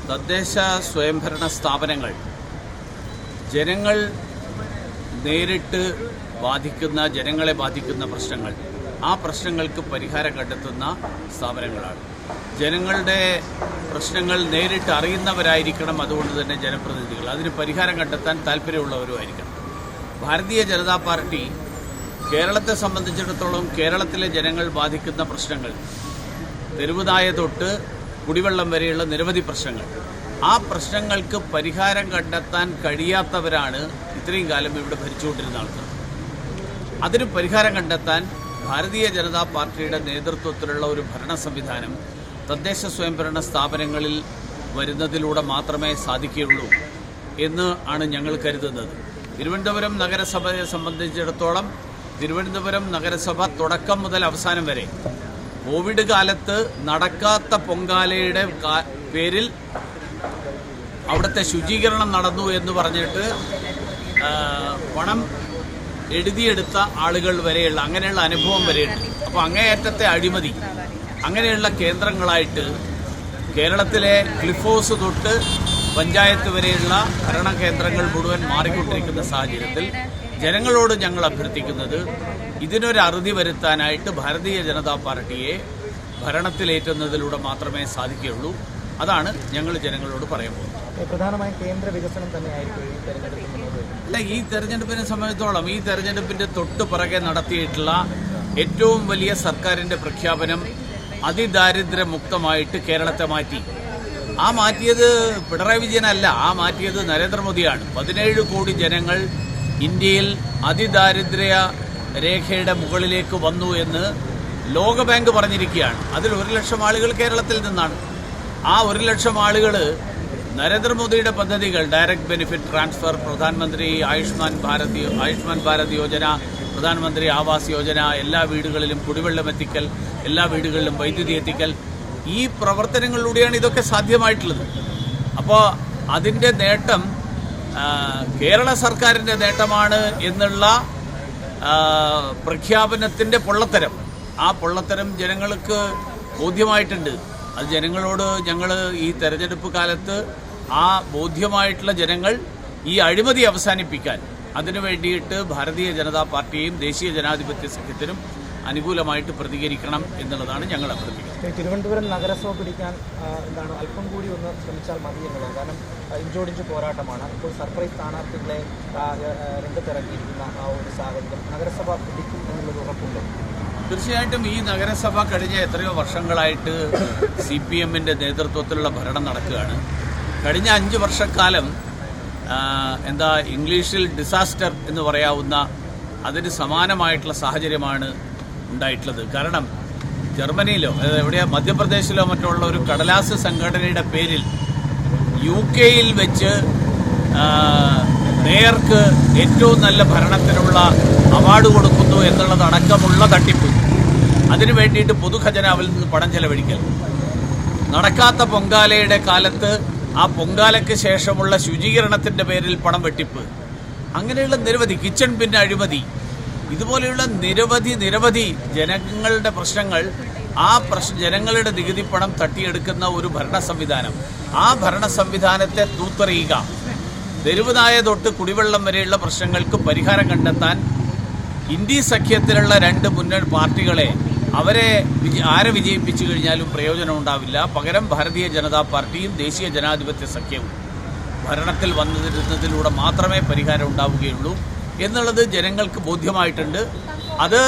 തദ്ദേശ സ്വയംഭരണ സ്ഥാപനങ്ങൾ ജനങ്ങൾ നേരിട്ട് ജനങ്ങളെ ബാധിക്കുന്ന പ്രശ്നങ്ങൾ, ആ പ്രശ്നങ്ങൾക്ക് പരിഹാരം കണ്ടെത്തുന്ന സ്ഥാപനങ്ങളാണ്. ജനങ്ങളുടെ പ്രശ്നങ്ങൾ നേരിട്ട് അറിയുന്നവരായിരിക്കണം. അതുകൊണ്ട് തന്നെ ജനപ്രതിനിധികൾ അതിന് പരിഹാരം കണ്ടെത്താൻ താല്പര്യമുള്ളവരുമായിരിക്കണം. ഭാരതീയ ജനതാ പാർട്ടി കേരളത്തെ സംബന്ധിച്ചിടത്തോളം കേരളത്തിലെ ജനങ്ങൾ ബാധിക്കുന്ന പ്രശ്നങ്ങൾ, തെരുവുനായ തൊട്ട് കുടിവെള്ളം വരെയുള്ള നിരവധി പ്രശ്നങ്ങൾ, ആ പ്രശ്നങ്ങൾക്ക് പരിഹാരം കണ്ടെത്താൻ കഴിയാത്തവരാണ് ഇത്രയും കാലം ഇവിടെ ഭരിച്ചുകൊണ്ടിരുന്ന ആൾക്കാർ. അതിന് പരിഹാരം കണ്ടെത്താൻ ഭാരതീയ ജനതാ പാർട്ടിയുടെ നേതൃത്വത്തിലുള്ള ഒരു ഭരണ സംവിധാനം തദ്ദേശ സ്വയംഭരണ സ്ഥാപനങ്ങളിൽ വരുന്നതിലൂടെ മാത്രമേ സാധിക്കുകയുള്ളൂ എന്ന് ആണ് ഞങ്ങൾ കരുതുന്നത്. തിരുവനന്തപുരം നഗരസഭയെ സംബന്ധിച്ചിടത്തോളം തിരുവനന്തപുരം നഗരസഭ തുടക്കം മുതൽ അവസാനം വരെ കോവിഡ് കാലത്ത് നടക്കാത്ത പൊങ്കാലയുടെ പേരിൽ അവിടുത്തെ ശുചീകരണം നടന്നു എന്ന് പറഞ്ഞിട്ട് പണം എഴുതിയെടുത്ത ആളുകൾ വരെയുള്ള അങ്ങനെയുള്ള അനുഭവം വരെയുണ്ട്. അപ്പോൾ അങ്ങേയറ്റത്തെ അഴിമതി അങ്ങനെയുള്ള കേന്ദ്രങ്ങളായിട്ട് കേരളത്തിലെ ക്ലിഫ് ഹൗസ് തൊട്ട് പഞ്ചായത്ത് വരെയുള്ള ഭരണ കേന്ദ്രങ്ങൾ മുഴുവൻ മാറിക്കൊണ്ടിരിക്കുന്ന സാഹചര്യത്തിൽ ജനങ്ങളോട് ഞങ്ങൾ അഭ്യർത്ഥിക്കുന്നത് ഇതിനൊരു അറുതി വരുത്താനായിട്ട് ഭാരതീയ ജനതാ പാർട്ടിയെ ഭരണത്തിലേറ്റുന്നതിലൂടെ മാത്രമേ സാധിക്കുകയുള്ളൂ. അതാണ് ഞങ്ങൾ ജനങ്ങളോട് പറയുമ്പോൾ. പ്രധാനമായും കേന്ദ്ര വികസനം തന്നെയായിരിക്കും ഈ തെരഞ്ഞെടുപ്പ്. അല്ല, ഈ തെരഞ്ഞെടുപ്പിനെ സംബന്ധിച്ചിടത്തോളം ഈ തെരഞ്ഞെടുപ്പിന്റെ തൊട്ട് പുറകെ നടത്തിയിട്ടുള്ള ഏറ്റവും വലിയ സർക്കാരിന്റെ പ്രഖ്യാപനം അതിദാരിദ്ര്യമുക്തമായിട്ട് കേരളത്തെ മാറ്റി. ആ മാറ്റിയത് പിണറായി വിജയനല്ല, ആ മാറ്റിയത് നരേന്ദ്രമോദിയാണ്. 17 കോടി ജനങ്ങൾ ഇന്ത്യയിൽ അതിദാരിദ്ര്യ രേഖയുടെ മുകളിലേക്ക് വന്നു എന്ന് ലോകബാങ്ക് പറഞ്ഞിരിക്കുകയാണ്. അതിൽ 1 ലക്ഷം ആളുകൾ കേരളത്തിൽ നിന്നാണ്. ആ 1 ലക്ഷം ആളുകൾ നരേന്ദ്രമോദിയുടെ പദ്ധതികൾ, ഡയറക്റ്റ് ബെനിഫിറ്റ് ട്രാൻസ്ഫർ, പ്രധാനമന്ത്രി ആയുഷ്മാൻ ഭാരത് യോജന, പ്രധാനമന്ത്രി ആവാസ് യോജന, എല്ലാ വീടുകളിലും കുടിവെള്ളം എത്തിക്കൽ, എല്ലാ വീടുകളിലും വൈദ്യുതി എത്തിക്കൽ, ഈ പ്രവർത്തനങ്ങളിലൂടെയാണ് ഇതൊക്കെ സാധ്യമായിട്ടുള്ളത്. അപ്പോൾ അതിൻ്റെ നേട്ടം കേരള സർക്കാരിൻ്റെ നേട്ടമാണ് എന്നുള്ള പ്രഖ്യാപനത്തിൻ്റെ പൊള്ളത്തരം, ആ പൊള്ളത്തരം ജനങ്ങൾക്ക് ബോധ്യമായിട്ടുണ്ട്. അത് ജനങ്ങളോട് ഞങ്ങൾ ഈ തെരഞ്ഞെടുപ്പ് കാലത്ത് ആ ബോധ്യമായിട്ടുള്ള ജനങ്ങൾ ഈ അഴിമതി അവസാനിപ്പിക്കാൻ അതിനു വേണ്ടിയിട്ട് ഭാരതീയ ജനതാ പാർട്ടിയെയും ദേശീയ ജനാധിപത്യ സഖ്യത്തിനും അനുകൂലമായിട്ട് പ്രതികരിക്കണം എന്നുള്ളതാണ് ഞങ്ങൾ അഭ്യർത്ഥിക്കുന്നത്. തിരുവനന്തപുരം നഗരസഭ പിടിക്കാൻ അല്പം കൂടി ഒന്ന് ശ്രമിച്ചാൽ മതി എന്നുള്ളത്. കാരണം ഇഞ്ചോടിഞ്ച് പോരാട്ടമാണ്. ഇപ്പോൾ സർപ്രൈസ് സ്ഥാനാർത്ഥികളെ രംഗത്തിറക്കിയിരിക്കുന്ന ആ ഒരു സാഹചര്യം നഗരസഭ പിടിക്കും എന്നുള്ളത് ഉറപ്പുണ്ട്. തീർച്ചയായിട്ടും ഈ നഗരസഭ കഴിഞ്ഞ എത്രയോ വർഷങ്ങളായിട്ട് CPMന്റെ നേതൃത്വത്തിലുള്ള ഭരണം നടക്കുകയാണ്. കഴിഞ്ഞ 5 വർഷക്കാലം ഇംഗ്ലീഷിൽ ഡിസാസ്റ്റർ എന്ന് പറയാവുന്ന അതിന് സമാനമായിട്ടുള്ള സാഹചര്യമാണ് ഉണ്ടായിട്ടുള്ളത്. കാരണം ജർമ്മനിയിലോ എവിടെയോ മധ്യപ്രദേശിലോ മറ്റോ ഉള്ള ഒരു കടലാസ് സംഘടനയുടെ പേരിൽ UK വെച്ച് മേയർക്ക് ഏറ്റവും നല്ല ഭരണത്തിനുള്ള അവാർഡ് കൊടുക്കുന്നു എന്നുള്ളതടക്കമുള്ള തട്ടിപ്പ്, അതിനു വേണ്ടിയിട്ട് പൊതുഖജനാവിൽ നിന്ന് പണം ചെലവഴിക്കൽ, നടക്കാത്ത പൊങ്കാലയുടെ കാലത്ത് ആ പൊങ്കാലയ്ക്ക് ശേഷമുള്ള ശുചീകരണത്തിൻ്റെ പേരിൽ പണം വെട്ടിപ്പ്, അങ്ങനെയുള്ള നിരവധി കിച്ചൺ ബിൻ അഴിമതി, ഇതുപോലെയുള്ള നിരവധി ജനങ്ങളുടെ പ്രശ്നങ്ങൾ, ജനങ്ങളുടെ നികുതി പണം തട്ടിയെടുക്കുന്ന ഒരു ഭരണ സംവിധാനം, ആ ഭരണ സംവിധാനത്തെ തൂത്തെറിയുക, തെരുവുനായ തൊട്ട് കുടിവെള്ളം വരെയുള്ള പ്രശ്നങ്ങൾക്ക് പരിഹാരം കണ്ടെത്താൻ ഇന്ത്യ സഖ്യത്തിലുള്ള 2 മുന്നണി പാർട്ടികളെ ആരെ വിജയിപ്പിച്ചു കഴിഞ്ഞാലും പ്രയോജനം ഉണ്ടാവില്ല. പകരം ഭാരതീയ ജനതാ പാർട്ടിയും ദേശീയ ജനാധിപത്യ സഖ്യവും ഭരണത്തിൽ വന്നിരുന്നതിലൂടെ മാത്രമേ പരിഹാരം ഉണ്ടാവുകയുള്ളൂ എന്നുള്ളത് ജനങ്ങൾക്ക് ബോധ്യമായിട്ടുണ്ട്. അത്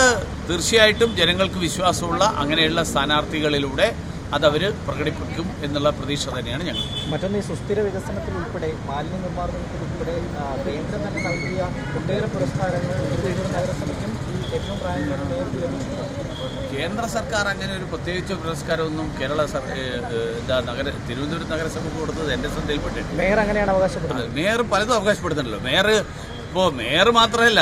തീർച്ചയായിട്ടും ജനങ്ങൾക്ക് വിശ്വാസമുള്ള അങ്ങനെയുള്ള സ്ഥാനാർത്ഥികളിലൂടെ അതവർ പ്രകടിപ്പിക്കും എന്നുള്ള പ്രതീക്ഷ തന്നെയാണ് ഞങ്ങൾ. മറ്റൊന്ന്, ഈ സുസ്ഥിര വികസനത്തിൽ ഉൾപ്പെടെ മാലിന്യ നിർമ്മാർജ്ജനത്തിൽ ഉൾപ്പെടെ കേന്ദ്രം തന്നെ നൽകിയ ഒട്ടേറെ പുരസ്കാരങ്ങൾ നഗരസഭയ്ക്കും ഈ ഏറ്റവും പ്രായമുള്ള മേയർക്ക് ലഭിച്ചിട്ടുണ്ട്. കേന്ദ്ര സർക്കാർ അങ്ങനെ ഒരു പ്രത്യേകിച്ച് പുരസ്കാരമൊന്നും തിരുവനന്തപുരം നഗരസഭയ്ക്ക് കൊടുത്തത് എൻ്റെ ശ്രദ്ധയിൽപ്പെട്ടിട്ടുണ്ട്. മേയർ അങ്ങനെയാണ് അവകാശപ്പെടുന്നത്. മേയർ പലതും അവകാശപ്പെടുന്നുണ്ടല്ലോ. മേയർ മാത്രമല്ല,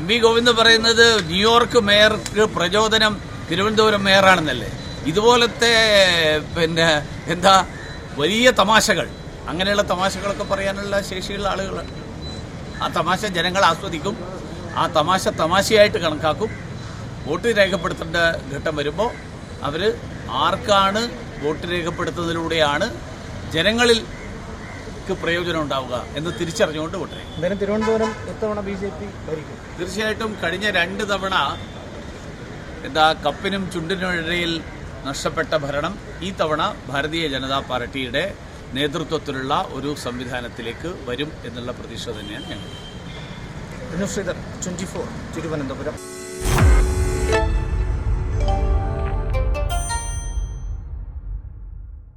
MV ഗോവിന്ദ് പറയുന്നത് ന്യൂയോർക്ക് മേയർക്ക് പ്രചോദനം തിരുവനന്തപുരം മേയറാണെന്നല്ലേ. ഇതുപോലത്തെ വലിയ തമാശകൾ, അങ്ങനെയുള്ള തമാശകളൊക്കെ പറയാനുള്ള ശേഷിയുള്ള ആളുകളാണ്. ആ തമാശ ജനങ്ങൾ ആസ്വദിക്കും, ആ തമാശയായിട്ട് കണക്കാക്കും. വോട്ട് രേഖപ്പെടുത്തേണ്ട ഘട്ടം വരുമ്പോൾ അവർ ആർക്കാണ് വോട്ട് രേഖപ്പെടുത്തുന്നതിലൂടെയാണ് ജനങ്ങൾക്ക് പ്രയോജനം ഉണ്ടാവുക എന്ന് തിരിച്ചറിഞ്ഞുകൊണ്ട് വോട്ട്. എന്തായാലും തിരുവനന്തപുരം ഇത്തവണ BJP ഭരിക്കും. തീർച്ചയായിട്ടും കഴിഞ്ഞ 2 തവണ കപ്പിനും ചുണ്ടിനുമിടയിൽ നഷ്ടപ്പെട്ട ഭരണം ഈ തവണ ഭാരതീയ ജനതാ പാർട്ടിയുടെ നേതൃത്വത്തിലുള്ള ഒരു സംവിധാനത്തിലേക്ക് വരും എന്നുള്ള പ്രതീക്ഷ തന്നെയാണ് ഞങ്ങൾ. ശ്രീധർ, 24 തിരുവനന്തപുരം.